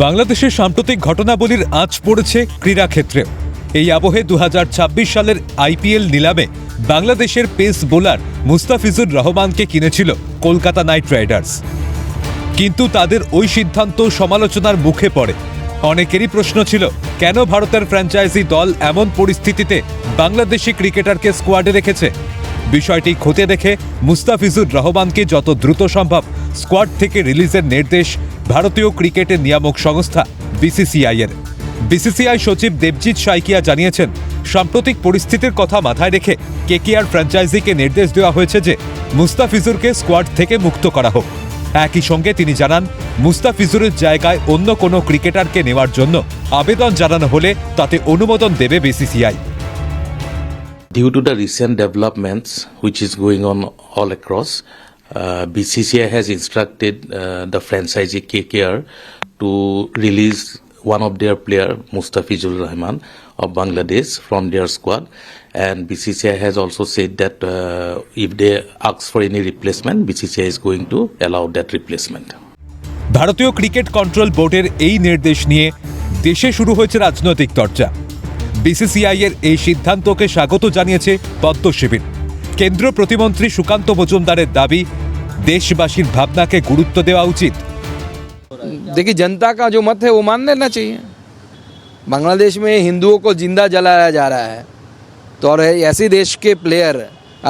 বাংলাদেশের সাম্প্রতিক ঘটনাবলীর আঁচ পড়েছে ক্রীড়াক্ষেত্রে। এই আবহে 2026 সালের আইপিএল নিলামে বাংলাদেশের পেস বোলার মুস্তাফিজুর রহমানকে কিনেছিল কলকাতা নাইট রাইডার্স। কিন্তু তাদের ওই সিদ্ধান্ত সমালোচনার মুখে পড়ে। অনেকেরই প্রশ্ন ছিল, কেন ভারতের ফ্র্যাঞ্চাইজি দল এমন পরিস্থিতিতে বাংলাদেশি ক্রিকেটারকে স্কোয়াডে রেখেছে। বিষয়টি খতিয়ে দেখে মুস্তাফিজুর রহমানকে যত দ্রুত সম্ভব স্কোয়াড থেকে রিলিজের নির্দেশ ভারতীয় ক্রিকেটের নিয়ামক সংস্থা বিসিসিআই-এর। বিসিসিআই সচিব দেবজিৎ সাইকিয়া জানিয়েছেন, সাম্প্রতিক পরিস্থিতির কথা মাথায় রেখে কেকেআর ফ্র্যাঞ্চাইজিকে নির্দেশ দেওয়া হয়েছে যে মুস্তাফিজুরকে স্কোয়াড থেকে মুক্ত করা হোক। একই সঙ্গে তিনি জানান, মুস্তাফিজুরের জায়গায় অন্য কোনো ক্রিকেটারকে নেওয়ার জন্য আবেদন জানানো হলে তাতে অনুমোদন দেবে BCCI. Due to the recent developments which is going on all across, BCCI has instructed the franchisee KKR to release one of their player, Mustafizur Rahman of Bangladesh, from their squad. And BCCI has also said that if they ask for any replacement, BCCI is going to allow that replacement. ভারতীয় cricket control বোর্ডের এই নির্দেশ নিয়ে দেশে শুরু হয়েছে রাজনৈতিক চর্চা। বিসিসিআই-এর এই সিদ্ধান্তকে স্বাগত জানিয়েছে পদ্ম শিবির। কেন্দ্রীয় প্রতিমন্ত্রী সুকান্ত মজুমদারের দাবি, দেশবাসীর ভাবনাকে গুরুত্ব দেওয়া উচিত। देखिए, जनता का जो मत है वो मान लेना चाहिए। बांग्लादेश में हिंदुओं को जिंदा जलाया जा रहा है, तो और ऐसे देश के प्लेयर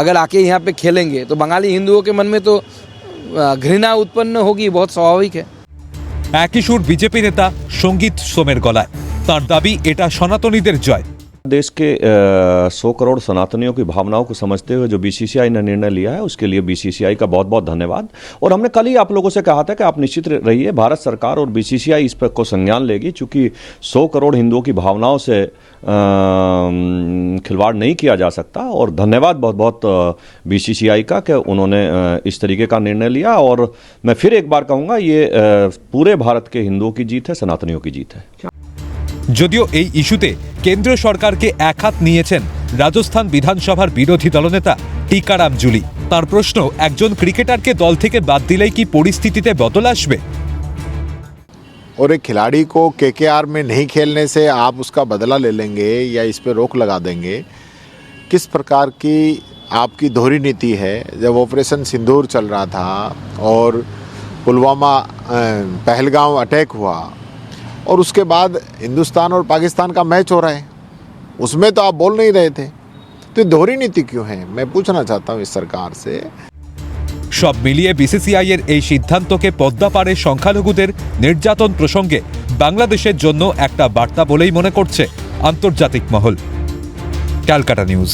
अगर आके यहाँ पे खेलेंगे तो बंगाली हिंदुओं के मन में तो घृणा उत्पन्न होगी, बहुत स्वाभाविक है। একই সুর বিজেপি নেতা সঙ্গীত সোমের গলায়। তার দাবি, এটা সনাতনীদের জয়। देश के 100 करोड़ सनातनियों की भावनाओं को समझते हुए जो बीसीसीआई ने निर्णय लिया है उसके लिए बीसीसीआई का बहुत बहुत धन्यवाद। और हमने कल ही आप लोगों से कहा था कि आप निश्चित रहिए, भारत सरकार और बीसीसीआई इस पर को संज्ञान लेगी, चूंकि 100 करोड़ हिंदुओं की भावनाओं से खिलवाड़ नहीं किया जा सकता। और धन्यवाद बहुत बहुत बीसीसीआई का कि उन्होंने इस तरीके का निर्णय लिया। और मैं फिर एक बार कहूँगा, ये पूरे भारत के हिंदुओं की जीत है, सनातनियों की जीत है। যদিও এই ইস্যুতে কেন্দ্র সরকারকে একহাত নিয়েছেন রাজস্থান বিধানসভার বিরোধী দলনেতা টিকারাম জুলি। তার প্রশ্ন, একজন ক্রিকেটারকে দল থেকে বাদ দিলেই কি পরিস্থিতিতে বদল আসবে? और एक खिलाड़ी को केकेआर में नहीं खेलने से आप उसका बदला ले लेंगे या इस पे रोक लगा देंगे, किस प्रकार की आपकी दोहरी नीति है। जब ऑपरेशन सिंदूर चल रहा था और पुलवामा पहलगाम अटैक हुआ और उसके बाद हिंदुस्तान और पाकिस्तान का मैच हो रहा है, उसमें तो आप बोल नहीं रहे थे, तो दोहरी नीति क्यों है? मैं पूछना चाहता हूँ इस सरकार से। সব মিলিয়ে বিসিসিআই-এর এই সিদ্ধান্তকে পদ্মাপাড়ে সংখ্যালঘুদের নির্যাতন প্রসঙ্গে বাংলাদেশের জন্য একটা বার্তা বলেই মনে করছে আন্তর্জাতিক মহল। ক্যালকাটা নিউজ।